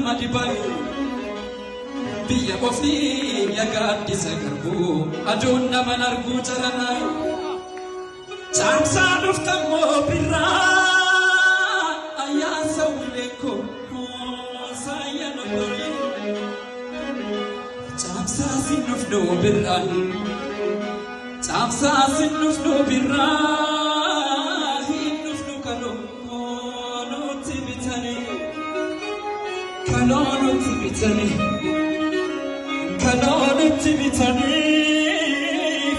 madibai biya ofni yagadi sakarbu adonna manargu charanai chamsa duftamo birra ayasa uleko sayano bari chamsa sinufdo birra chamsa sinufdo birra hinufdo kalo no tibitani kanono tibitani kanono tibitani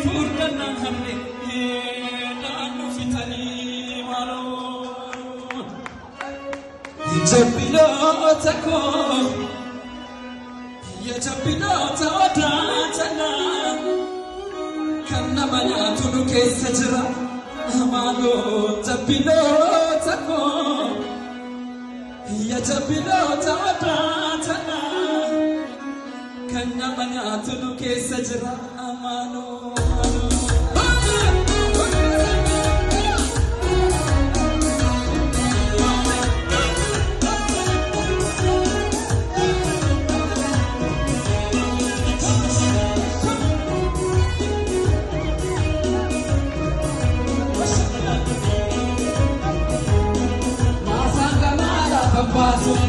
furna hamne nanu fitani malo jabbilota ko ya jabbilota odratana kanna manya tunu keessa jira malo jabbilota ko ya jabbilota odratana kanna manya tunu keessa jira malo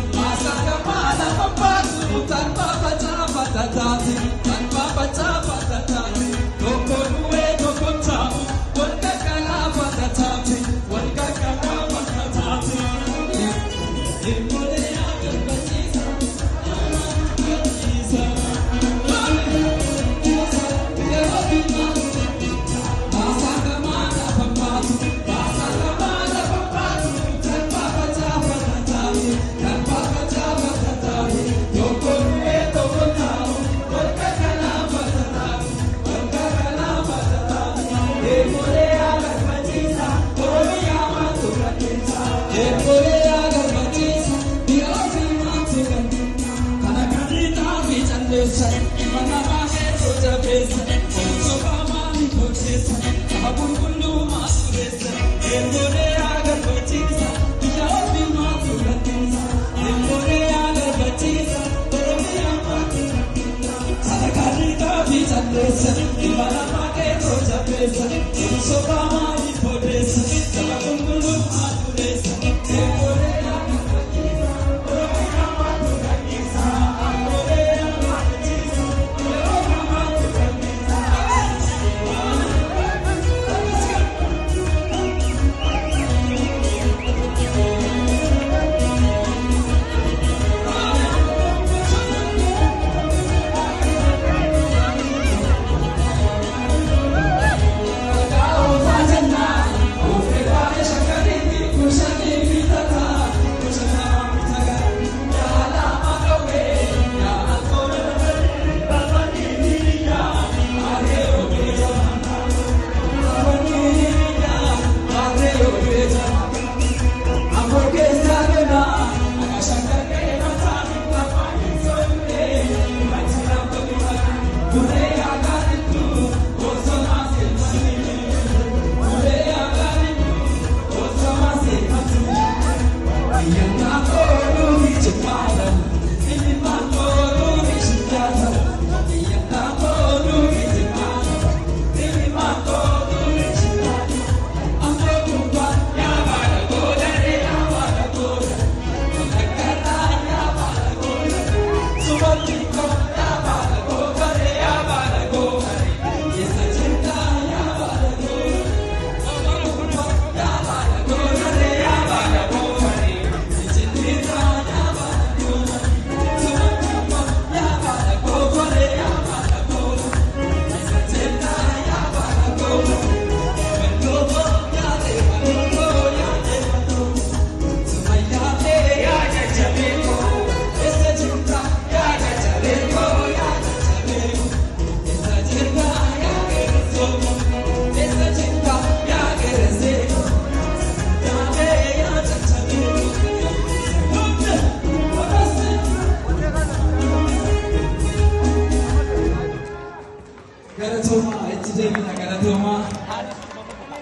Masaka mala papasu tanpa baca patatati tanpa baca patatati toko nuwe toko tamu warga kala patatati warga kala patatati imole agar bachisa masaka mala papasu tanpa baca patatati tanpa baca patatati toko nuwe toko tamu warga kala patatati warga kala patatati imole agar bachisa koi amatu rakita imole agar bachisa biafi matu rakita kana kadita vichandesa imana mahe soja besa so pamani kotesa abululu masuresa imole agar bachisa biafi matu rakita imole agar bachisa koi amatu rakita kana kadita vichandesa imana mahe soja besa so pamani kotesa abululu masuresa imole agar bachisa koi amatu rakita imole agar bachisa koi amatu rakita Galatoma, it's David Galatoma.